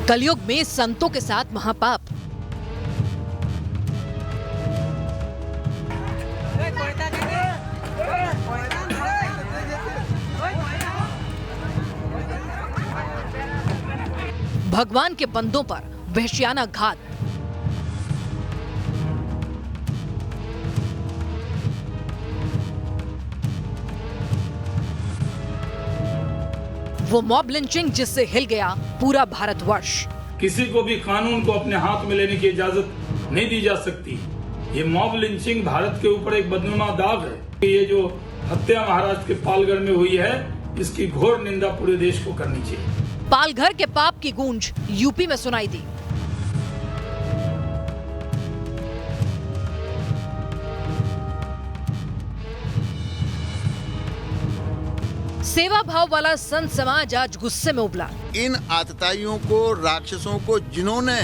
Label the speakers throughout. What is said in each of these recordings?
Speaker 1: कलयुग में संतों के साथ महापाप। भगवान के बंदों पर वहशियाना घात। वो मॉब लिंचिंग जिससे हिल गया पूरा भारतवर्ष।
Speaker 2: किसी को भी कानून को अपने हाथ में लेने की इजाजत नहीं दी जा सकती। ये मॉब लिंचिंग भारत के ऊपर एक बदनुमा दाग है। ये जो हत्या महाराष्ट्र के पालघर में हुई है, इसकी घोर निंदा पूरे देश को करनी चाहिए।
Speaker 1: पालघर के पाप की गूंज यूपी में सुनाई दी। सेवा भाव वाला संत समाज आज गुस्से में उबला।
Speaker 3: इन आतताइयों को, राक्षसों को, जिन्होंने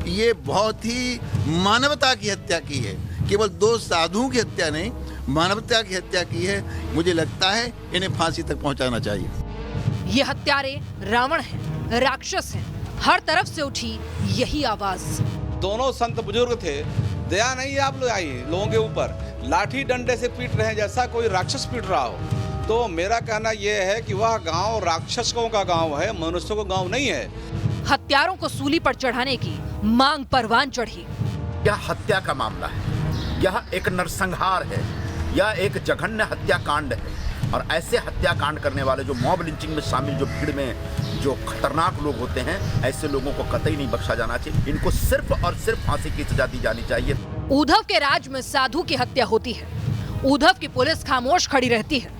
Speaker 3: ये बहुत ही मानवता की हत्या की है, केवल 2 साधुओं की हत्या नहीं, मानवता की हत्या की है, मुझे लगता है इन्हें फांसी तक पहुंचाना चाहिए।
Speaker 1: ये हत्यारे रावण हैं, राक्षस हैं। हर तरफ से उठी यही आवाज।
Speaker 4: दोनों संत बुजुर्ग थे। दया नहीं है आप लोग आई लोगों के ऊपर, लाठी डंडे से पीट रहे हैं जैसा कोई राक्षस पीट रहा हो। तो मेरा कहना यह है कि वह गांव राक्षसों का गांव है, मनुष्यों का गांव नहीं है।
Speaker 1: हत्यारों को सूली पर चढ़ाने की मांग परवान चढ़ी।
Speaker 5: यह हत्या का मामला है, यह एक नरसंहार है, यह एक जघन्य हत्याकांड है। और ऐसे हत्याकांड करने वाले, जो मॉब लिंचिंग में शामिल, जो भीड़ में जो खतरनाक लोग होते हैं, ऐसे लोगों को कतई नहीं बख्शा जाना चाहिए। इनको सिर्फ और सिर्फ फांसी की सजा दी जानी चाहिए।
Speaker 1: उद्धव के राज में साधु की हत्या होती है, उद्धव की पुलिस खामोश खड़ी रहती है।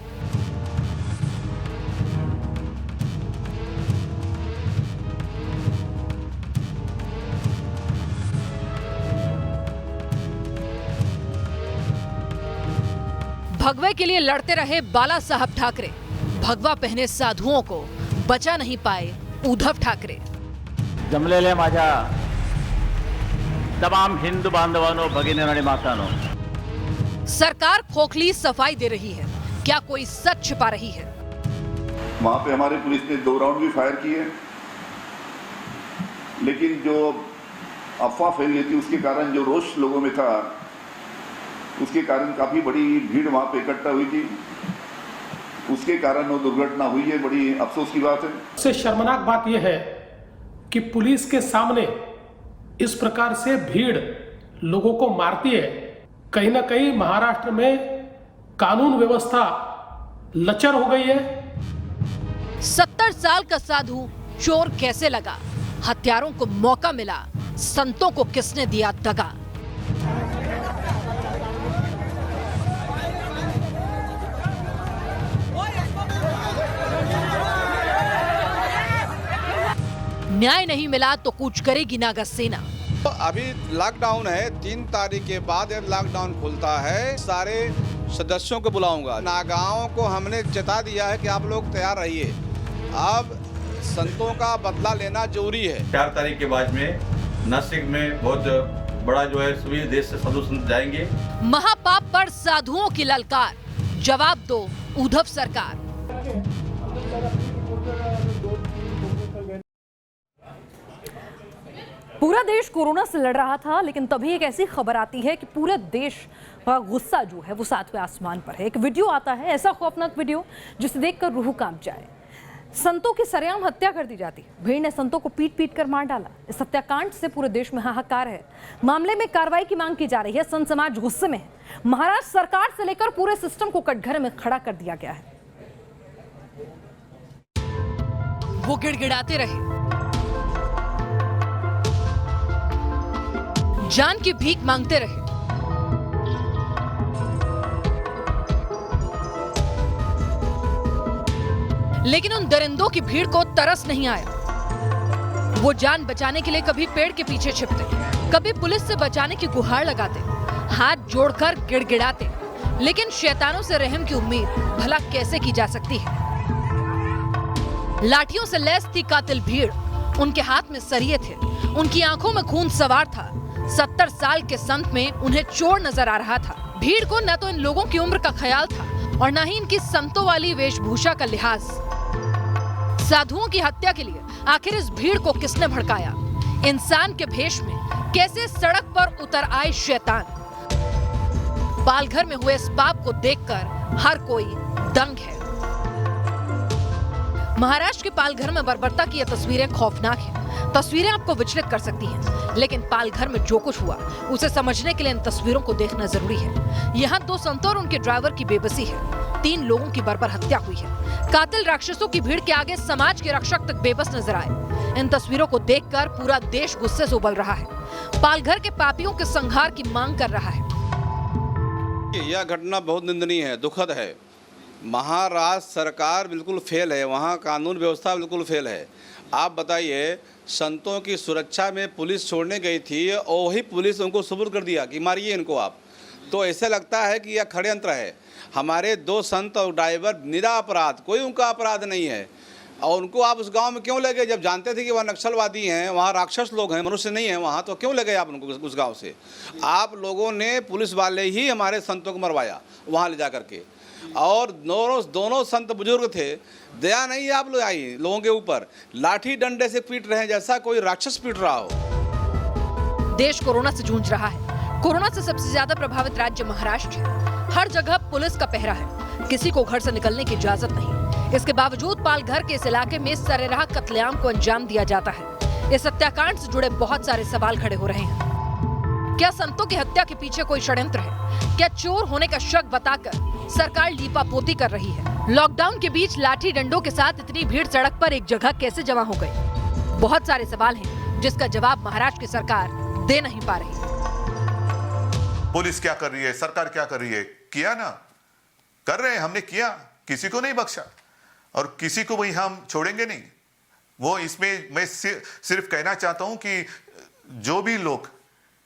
Speaker 1: भगवे के लिए लड़ते रहे बाला साहब ठाकरे, भगवा पहने साधुओं को बचा नहीं पाए उद्धव ठाकरे।
Speaker 6: जमलेल्या माझ्या तमाम हिंदू बांधवांनो, भगिनींनो आणि मातांनो,
Speaker 1: सरकार खोखली सफाई दे रही है, क्या कोई सच छिपा रही है?
Speaker 7: वहां पे हमारी पुलिस ने 2 राउंड भी फायर किए, लेकिन जो अफवाह फैल गई थी उसके कारण, जो रोष लोगों में था, उसके कारण काफी बड़ी भीड़ वहां पे इकट्ठा हुई थी। उसके कारण वो दुर्घटना हुई है। बड़ी अफसोस की बात है।
Speaker 8: सबसे शर्मनाक बात यह है कि पुलिस के सामने इस प्रकार से भीड़ लोगों को मारती है। कहीं ना कहीं महाराष्ट्र में कानून व्यवस्था लचर हो गई है।
Speaker 1: 70 साल का साधु चोर कैसे लगा? हत्यारों को मौका मिला, संतों को किसने दिया दगा? न्याय नहीं मिला तो कूच करेगी नागा सेना।
Speaker 4: तो अभी लॉकडाउन है, 3 तारीख के बाद लॉकडाउन खुलता है। सारे सदस्यों को बुलाऊंगा। नागाओं को हमने चेता दिया है कि आप लोग तैयार रहिए। अब संतों का बदला लेना जरूरी है।
Speaker 9: 4 तारीख के बाद में नासिक में बहुत बड़ा जो है सभी देश से साधु संत जाएंगे।
Speaker 1: महापाप पर साधुओं की ललकार, जवाब दो उद्धव सरकार।
Speaker 10: पूरा देश कोरोना से लड़ रहा था, लेकिन तभी एक ऐसी खबर आती है कि पूरे देश का गुस्सा जो है वो 7वें आसमान पर है। एक वीडियो आता है, ऐसा खौफनाक वीडियो जिसे देखकर रूह कांप जाए। संतों की सरेआम हत्या कर दी जाती, भीड़ ने संतों को पीट पीट कर मार डाला। इस हत्याकांड से पूरे देश में हाहाकार है। मामले में कार्रवाई की मांग की जा रही है। संत समाज गुस्से में है। महाराष्ट्र सरकार से लेकर पूरे सिस्टम को कटघरे में खड़ा कर दिया गया है।
Speaker 1: वो गिड़गिड़ाते रहे, जान की भीख मांगते रहे, लेकिन उन दरिंदों की भीड़ को तरस नहीं आया। वो जान बचाने के लिए कभी पेड़ के पीछे छिपते, कभी पुलिस से बचाने की गुहार लगाते, हाथ जोड़कर गिड़गिड़ाते। लेकिन शैतानों से रहम की उम्मीद भला कैसे की जा सकती है? लाठियों से लैस थी कातिल भीड़, उनके हाथ में सरिये थे, उनकी आंखों में खून सवार था। 70 साल के संत में उन्हें चोर नजर आ रहा था। भीड़ को न तो इन लोगों की उम्र का ख्याल था और न ही इनकी संतों वाली वेशभूषा का लिहाज। साधुओं की हत्या के लिए आखिर इस भीड़ को किसने भड़काया? इंसान के भेष में कैसे सड़क पर उतर आए शैतान? पालघर में हुए इस पाप को देखकर हर कोई दंग है। महाराष्ट्र के पालघर में बर्बरता की ये तस्वीरें खौफनाक हैं। तस्वीरें आपको विचलित कर सकती हैं, लेकिन पालघर में जो कुछ हुआ उसे समझने के लिए इन तस्वीरों को देखना जरूरी है। यहाँ 2 संतों और उनके ड्राइवर की बेबसी है। 3 लोगों की बर्बर हत्या हुई है। कातिल राक्षसों की भीड़ के आगे समाज के रक्षक तक बेबस नजर आए। इन तस्वीरों को देखकर पूरा देश गुस्से से उबल रहा है। पालघर के पापियों के संहार की मांग कर रहा है।
Speaker 4: यह घटना बहुत निंदनीय है, दुखद है। महाराष्ट्र सरकार बिल्कुल फेल है, वहाँ कानून व्यवस्था बिल्कुल फेल है। आप बताइए, संतों की सुरक्षा में पुलिस छोड़ने गई थी और वही पुलिस उनको सुपुर्द कर दिया कि मारिए इनको आप। तो ऐसे लगता है कि यह षड्यंत्र है। हमारे 2 संत और ड्राइवर निरापराध, कोई उनका अपराध नहीं है, और उनको आप उस गांव में क्यों ले गए? जब जानते थे कि वहाँ नक्सलवादी हैं, वहाँ राक्षस लोग हैं, मनुष्य नहीं हैं वहाँ, तो क्यों ले गए आप उनको उस गांव से? आप लोगों ने, पुलिस वाले ही हमारे संतों को मरवाया वहाँ ले जा करके। और दोनों संत बुजुर्ग थे, दया नहीं आप लोग आई लोगों के ऊपर, लाठी डंडे से पीट रहे हैं जैसा कोई राक्षस पीट रहा हो।
Speaker 1: देश कोरोना से जूझ रहा है। कोरोना से सबसे ज्यादा प्रभावित राज्य महाराष्ट्र है। हर जगह पुलिस का पहरा है, किसी को घर से निकलने की इजाजत नहीं। इसके बावजूद पालघर के इस इलाके में सरेराह कत्लेआम को अंजाम दिया जाता है। इस हत्याकांड से जुड़े बहुत सारे सवाल खड़े हो रहे हैं। क्या संतों की हत्या के पीछे कोई षड्यंत्र है? क्या चोर होने का शक बताकर सरकार लीपापोती कर रही है? लॉकडाउन के बीच लाठी डंडों के साथ इतनी भीड़ सड़क पर एक जगह कैसे जमा हो गई? बहुत सारे सवाल हैं जिसका जवाब महाराष्ट्र की सरकार दे नहीं पा रही।
Speaker 11: पुलिस क्या कर रही है, सरकार क्या कर रही है? किया ना, कर रहे हैं, हमने किया, किसी को नहीं बख्शा और किसी को भी हम छोड़ेंगे नहीं। वो इसमें मैं सिर्फ कहना चाहता हूं कि जो भी लोग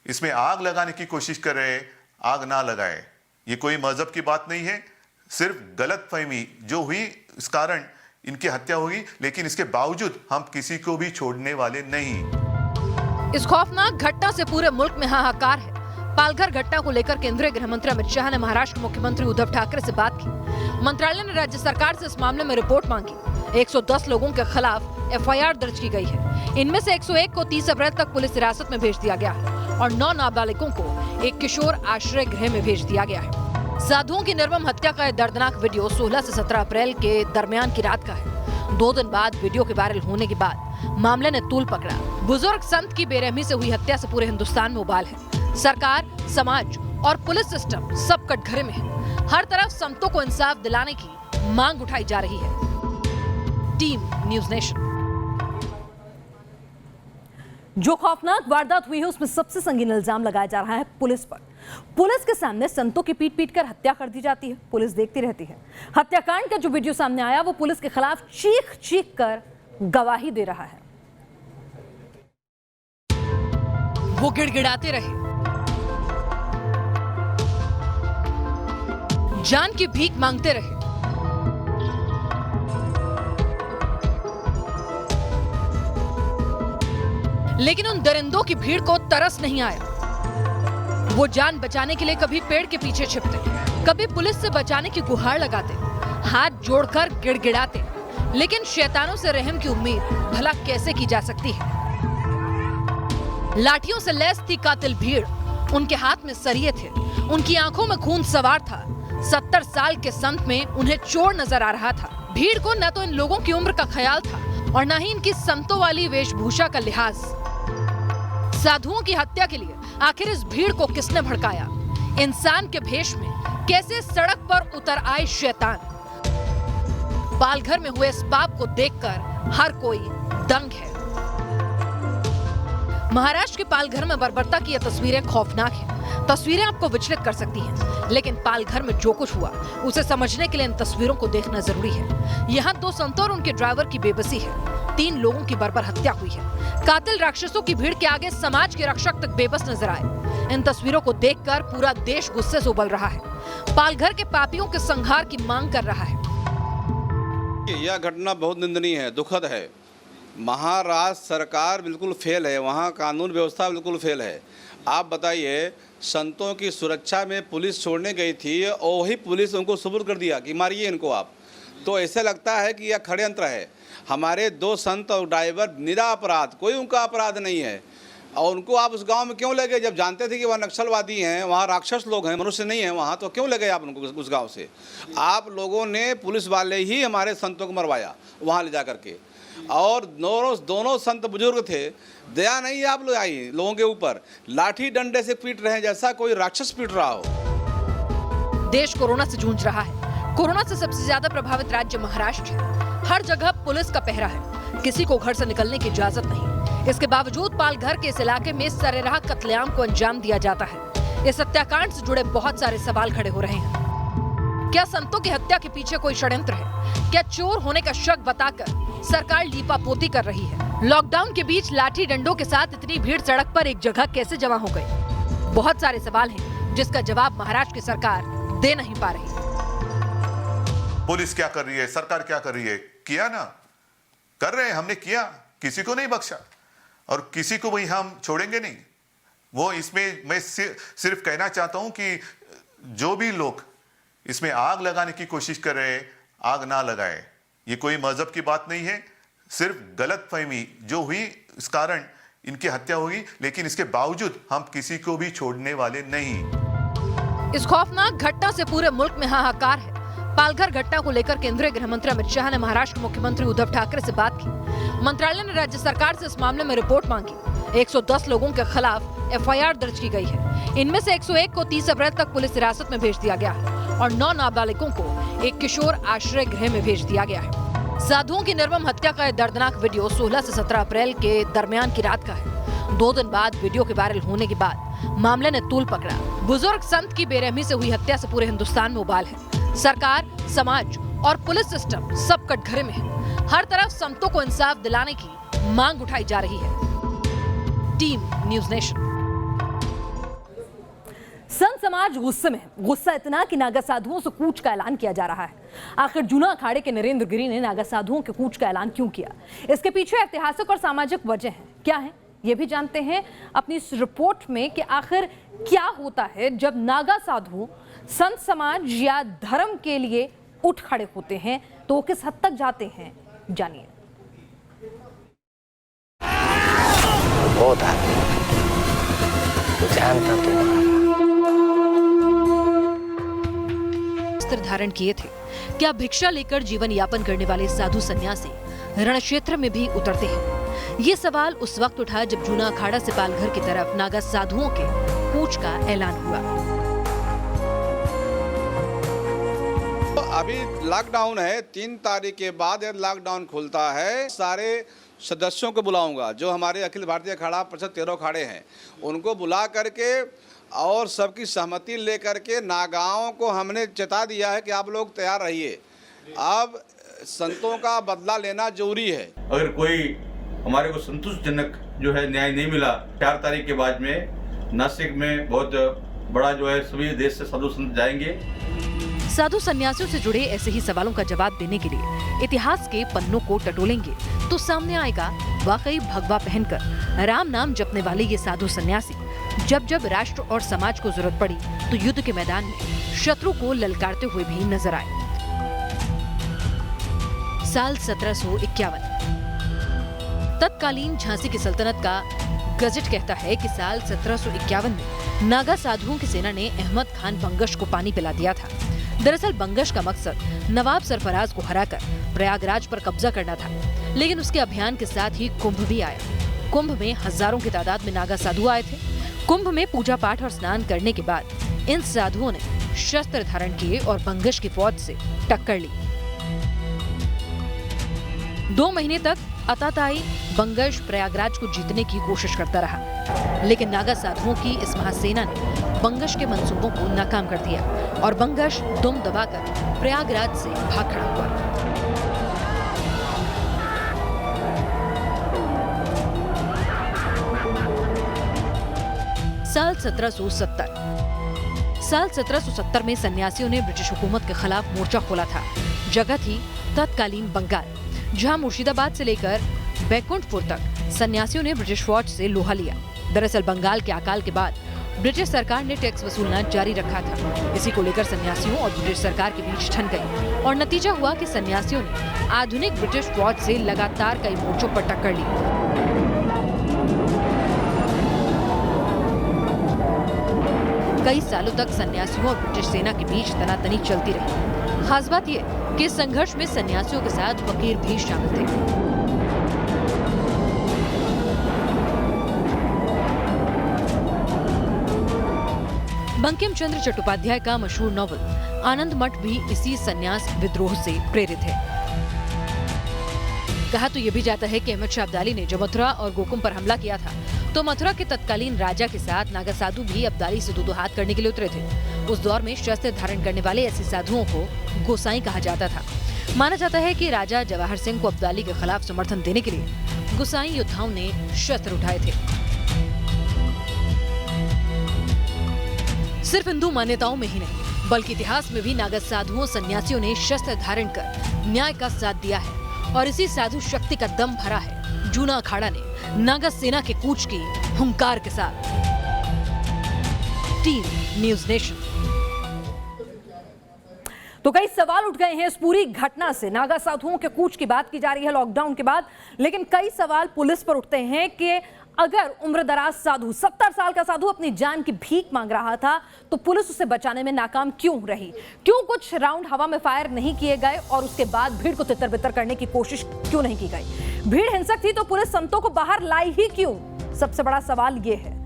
Speaker 11: इसमें आग लगाने की कोशिश कर रहे हैं, आग ना लगाए। ये कोई मजहब की बात नहीं है, सिर्फ गलतफहमी जो हुई इस कारण इनकी हत्या हुई, लेकिन इसके बावजूद हम किसी को भी छोड़ने वाले नहीं।
Speaker 1: इस खौफनाक घटना से पूरे मुल्क में हाहाकार है। पालघर घटना को लेकर केंद्रीय गृह मंत्री अमित शाह ने महाराष्ट्र के मुख्यमंत्री उद्धव ठाकरे से बात की। मंत्रालय ने राज्य सरकार से इस मामले में रिपोर्ट मांगी। 110 लोगों के खिलाफ एफआईआर दर्ज की गई है। इनमें से 101 को 30 अप्रैल तक पुलिस हिरासत में भेज दिया गया है और 9 नाबालिगों को एक किशोर आश्रय गृह में भेज दिया गया है। साधुओं की निर्मम हत्या का दर्दनाक वीडियो 16 से 17 अप्रैल के दरमियान की रात का है। 2 दिन बाद वीडियो के वायरल होने के बाद मामले ने तूल पकड़ा। बुजुर्ग संत की बेरहमी से हुई हत्या से पूरे हिंदुस्तान में उबाल है। सरकार, समाज और पुलिस सिस्टम सब कटघरे में है। हर तरफ संतों को इंसाफ दिलाने की मांग उठाई जा रही है। Team news nation.
Speaker 10: जो खौफनाक वारदात हुई है उसमें सबसे संगीन इल्जाम लगाया जा रहा है पुलिस पर। पुलिस के सामने संतों की पीट कर हत्या कर दी जाती है, पुलिस देखती रहती है। हत्याकांड का जो वीडियो सामने आया वो पुलिस के खिलाफ चीख चीख कर गवाही दे रहा है।
Speaker 1: वो गिड़गिड़ाते रहे, जान की भीख मांगते रहे, लेकिन उन दरिंदों की भीड़ को तरस नहीं आया। वो जान बचाने के लिए कभी पेड़ के पीछे छिपते, कभी पुलिस से बचाने की गुहार लगाते, हाथ जोड़कर गिड़गिड़ाते, लेकिन शैतानों से रहम की उम्मीद भला कैसे की जा सकती है? लाठियों से लैस थी कातिल भीड़, उनके हाथ में सरिये थे, उनकी आंखों में खून सवार था। 70 साल के संत में उन्हें चोर नजर आ रहा था। भीड़ को न तो इन लोगों की उम्र का ख्याल था और न ही इनकी संतों वाली वेशभूषा का लिहाज। साधुओं की हत्या के लिए आखिर इस भीड़ को किसने भड़काया? इंसान के भेष में कैसे सड़क पर उतर आए शैतान? पालघर में हुए इस पाप को देखकर हर कोई दंग है। महाराष्ट्र के पालघर में बर्बरता की ये तस्वीरें खौफनाक हैं। तस्वीरें आपको विचलित कर सकती हैं, लेकिन पालघर में जो कुछ हुआ उसे समझने के लिए इन तस्वीरों को देखना जरूरी है। यहाँ 2 संतों और उनके ड्राइवर की बेबसी है। 3 लोगों की बर्बर हत्या हुई है। कातिल राक्षसों की भीड़ के आगे समाज के रक्षक तक बेबस नजर आए। इन तस्वीरों को देखकर पूरा देश गुस्से से उबल रहा है। पालघर के पापियों के संहार की मांग कर रहा है।
Speaker 4: यह घटना बहुत निंदनीय है, दुखद है। महाराष्ट्र सरकार बिल्कुल फेल है, वहाँ कानून व्यवस्था बिल्कुल फेल है। आप बताइए, संतों की सुरक्षा में पुलिस छोड़ने गई थी और वही पुलिस उनको सुपुर्द कर दिया कि मारिए इनको आप। तो ऐसे लगता है कि यह षड्यंत्र है। हमारे 2 संत और ड्राइवर निरापराध, कोई उनका अपराध नहीं है, और उनको आप उस गांव में क्यों ले गए? जब जानते थे कि वह नक्सलवादी हैं, वहाँ राक्षस लोग हैं, मनुष्य नहीं है वहाँ, तो क्यों ले गए आप उनको उस गांव से? आप लोगों ने, पुलिस वाले ही हमारे संतों को मरवाया वहाँ ले जा करके, और दोनों संत बुजुर्ग थे। दया नहीं आप लोग आई लोगों के ऊपर, लाठी डंडे से पीट रहे हैं जैसा कोई राक्षस पीट रहा हो।
Speaker 1: देश कोरोना से जूझ रहा है। कोरोना से सबसे ज्यादा प्रभावित राज्य महाराष्ट्र है। हर जगह पुलिस का पहरा है, किसी को घर से निकलने की इजाजत नहीं। इसके बावजूद पालघर के इस इलाके में सरेराह कत्लेआम को अंजाम दिया जाता है। इस हत्याकांड से जुड़े बहुत सारे सवाल खड़े हो रहे हैं। क्या संतों की हत्या के पीछे कोई षड्यंत्र है? क्या चोर होने का शक बताकर सरकार लीपापोती कर रही है? लॉकडाउन के बीच लाठी डंडों के साथ इतनी भीड़ सड़क पर एक जगह कैसे जमा हो गई? बहुत सारे सवाल हैं जिसका जवाब महाराष्ट्र की सरकार दे नहीं पा रही।
Speaker 11: पुलिस क्या कर रही है, सरकार क्या कर रही है? किया ना, कर रहे हैं, हमने किया, किसी को नहीं बख्शा और किसी को भी हम छोड़ेंगे नहीं। वो इसमें मैं सिर्फ कहना चाहता हूं कि जो भी लोग इसमें आग लगाने की कोशिश कर रहे हैं, आग ना लगाए। ये कोई मजहब की बात नहीं है, सिर्फ गलतफहमी जो हुई इस कारण इनकी हत्या हुई, लेकिन इसके बावजूद हम किसी को भी छोड़ने वाले नहीं।
Speaker 1: इस खौफनाक घटना से पूरे मुल्क में हाहाकार है। पालघर घटना को लेकर केंद्रीय गृह मंत्री अमित शाह ने महाराष्ट्र के मुख्यमंत्री उद्धव ठाकरे से बात की। मंत्रालय ने राज्य सरकार से इस मामले में रिपोर्ट मांगी। 110 लोगों के खिलाफ एफआईआर दर्ज की गई है। इनमें से 101 को 30 अप्रैल तक पुलिस हिरासत में भेज दिया गया है और 9 नाबालिगों को एक किशोर आश्रय गृह में भेज दिया गया है। साधुओं की निर्मम हत्या का दर्दनाक वीडियो 16 से 17 अप्रैल के दरमियान की रात का है। 2 दिन बाद वीडियो के वायरल होने के बाद मामले ने तूल पकड़ा। बुजुर्ग संत की बेरहमी से हुई हत्या से पूरे हिंदुस्तान में उबाल है। सरकार, समाज और पुलिस सिस्टम सब कटघरे में है। हर तरफ संतों को इंसाफ दिलाने की मांग उठाई जा रही है। Team news nation.
Speaker 10: संत समाज गुस्से में, गुस्सा इतना कि नागा साधुओं से कूच का ऐलान किया जा रहा है। आखिर जूना अखाड़े के नरेंद्र गिरी ने नागा साधुओं के कूच का ऐलान क्यों किया? इसके पीछे ऐतिहासिक और सामाजिक वजह है क्या है, ये भी जानते हैं अपनी इस रिपोर्ट में कि आखिर क्या होता है जब नागा साधु संत समाज या धर्म के लिए उठ खड़े होते हैं, तो वो किस हद तक जाते हैं, जानिए।
Speaker 12: बहुत आदमी जानता
Speaker 1: वस्त्र धारण किए थे। क्या भिक्षा लेकर जीवन यापन करने वाले साधु सन्यासी रण क्षेत्र में भी उतरते हैं? ये सवाल उस वक्त उठा जब जूना अखाड़ा से पालघर की तरफ नागा साधुओं के कूच का ऐलान हुआ।
Speaker 4: तो अभी लॉकडाउन है, 3 तारीख के बाद लॉकडाउन खुलता है। सारे सदस्यों को बुलाऊंगा, जो हमारे अखिल भारतीय अखाड़ा परिषद 13 अखाड़े हैं, उनको बुला करके और सबकी सहमति लेकर के नागाओं को हमने चेता दिया है कि आप लोग तैयार रहिए। अब संतों का बदला लेना जरूरी है।
Speaker 9: अगर कोई हमारे को संतुष्टजनक जो है न्याय नहीं मिला, 4 तारीख के बाद में नासिक में बहुत बड़ा जो है सभी देश से साधु संत जाएंगे।
Speaker 1: साधु सन्यासियों से जुड़े ऐसे ही सवालों का जवाब देने के लिए इतिहास के पन्नों को टटोलेंगे तो सामने आएगा वाकई भगवा पहनकर राम नाम जपने वाले ये साधु सन्यासी जब जब राष्ट्र और समाज को जरूरत पड़ी तो युद्ध के मैदान में शत्रु को ललकारते हुए भी नजर आए। साल 1751 तत्कालीन झांसी की सल्तनत का गजट कहता है कि साल 1751 में नागा साधुओं की सेना ने अहमद खान बंगश को पानी पिला दिया था। दरअसल बंगश का मकसद नवाब सरफराज को हराकर प्रयागराज पर कब्जा करना था, लेकिन उसके अभियान के साथ ही कुंभ भी आया। कुंभ में हजारों की तादाद में नागा साधु आए थे। कुंभ में पूजा पाठ और स्नान करने के बाद इन साधुओं ने शस्त्र धारण किए और बंगश की फौज से टक्कर ली। 2 महीने तक अताताई बंगश प्रयागराज को जीतने की कोशिश करता रहा, लेकिन नागा साधुओं की इस महासेना ने बंगश के मंसूबों को नाकाम कर दिया और बंगश दुम दबाकर प्रयागराज से भाग खड़ा हुआ। साल 1770 में सन्यासियों ने ब्रिटिश हुकूमत के खिलाफ मोर्चा खोला था। जगह थी तत्कालीन बंगाल, जहां मुर्शिदाबाद से लेकर बैकुंठपुर तक सन्यासियों ने ब्रिटिश फौज से लोहा लिया। दरअसल बंगाल के अकाल के बाद ब्रिटिश सरकार ने टैक्स वसूलना जारी रखा था। इसी को लेकर सन्यासियों और ब्रिटिश सरकार के बीच ठन गई और नतीजा हुआ कि सन्यासियों ने आधुनिक ब्रिटिश फौज से लगातार कई मोर्चों पर टक्कर ली। कई सालों तक सन्यासियों और ब्रिटिश सेना के बीच तनातनी चलती रही। खास बात यह कि इस संघर्ष में सन्यासियों के साथ फकीर भी शामिल थे। बंकिम चंद्र चट्टोपाध्याय का मशहूर नॉवल आनंद मठ भी इसी सन्यास विद्रोह से प्रेरित है। कहा तो ये भी जाता है कि अहमद शाह अब्दाली ने जब मथुरा और गोकुम पर हमला किया था तो मथुरा के तत्कालीन राजा के साथ नागा साधु भी अब्दाली से दो हाथ करने के लिए उतरे थे। उस दौर में शस्त्र धारण करने वाले ऐसे साधुओं को गोसाई कहा जाता था। माना जाता है कि राजा जवाहर सिंह को अब्दाली के खिलाफ समर्थन देने के लिए गोसाई योद्धाओं ने शस्त्र उठाए थे। सिर्फ हिंदू मान्यताओं में ही नहीं बल्कि इतिहास में भी नागा साधुओं सन्यासियों ने शस्त्र धारण कर न्याय का साथ दिया है और इसी साधु शक्ति का दम भरा है जूना अखाड़ा ने नागा सेना के कूच की हुंकार के साथ। Team news nation.
Speaker 10: तो कई सवाल उठ गए हैं इस पूरी घटना से। नागा साधुओं के कूच की बात की जा रही है लॉकडाउन के बाद, लेकिन कई सवाल पुलिस पर उठते हैं कि अगर उम्रदराज साधु 70 साल का साधु अपनी जान की भीख मांग रहा था तो पुलिस उसे बचाने में नाकाम क्यों रही? क्यों कुछ राउंड हवा में फायर नहीं किए गए और उसके बाद भीड़ को तितर-बितर करने की कोशिश क्यों नहीं की गई? भीड़ हिंसक थी तो पुलिस संतों को बाहर लाई ही क्यों? सबसे बड़ा सवाल ये है।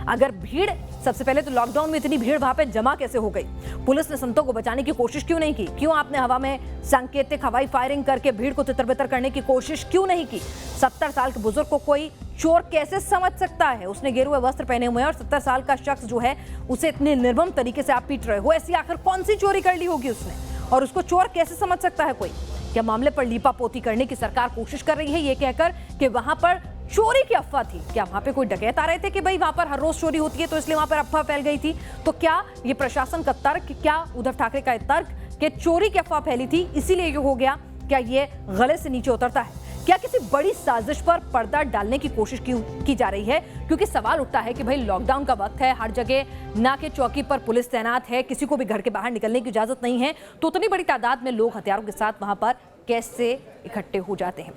Speaker 10: अगर भीड़, सबसे पहले तो लॉकडाउन में इतनी भीड़ वहां पे जमा कैसे हो गई? पुलिस ने संतों को बचाने की कोशिश क्यों नहीं की? क्यों आपने हवा में सांकेतिक हवाई फायरिंग करके भीड़ को तितर-बितर करने की कोशिश क्यों नहीं की? 70 साल के बुजुर्ग को कोई चोर कैसे समझ सकता है? उसने गेरुए वस्त्र पहने हुए हैं और 70 साल का शख्स जो है उसे इतने निर्मम तरीके से आप पीट रहे हो। ऐसी आखिर कौन सी चोरी कर ली होगी उसने और उसको चोर कैसे समझ सकता है कोई? क्या मामले पर लीपापोती करने की सरकार कोशिश कर रही है ये कहकर कि वहां पर चोरी की अफवाह थी? क्या वहां पे कोई डकैत आ रहे थे कि भाई वहां पर हर रोज चोरी होती है तो इसलिए वहां पर अफवाह फैल गई थी? तो क्या ये प्रशासन का तर्क, क्या उद्धव ठाकरे का तर्क कि चोरी की अफवाह फैली थी इसीलिए ये हो गया, क्या ये गले से नीचे उतरता है? क्या किसी बड़ी साजिश पर पर्दा डालने की कोशिश की जा रही है? क्योंकि सवाल उठता है कि भाई लॉकडाउन का वक्त है, हर जगह नाके चौकी पर पुलिस तैनात है, किसी को भी घर के बाहर निकलने की इजाजत नहीं है, तो उतनी बड़ी तादाद में लोग हथियारों के साथ वहां पर कैसे इकट्ठे हो जाते हैं?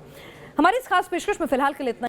Speaker 10: हमारी इस खास पेशकश में फिलहाल के लिए इतना।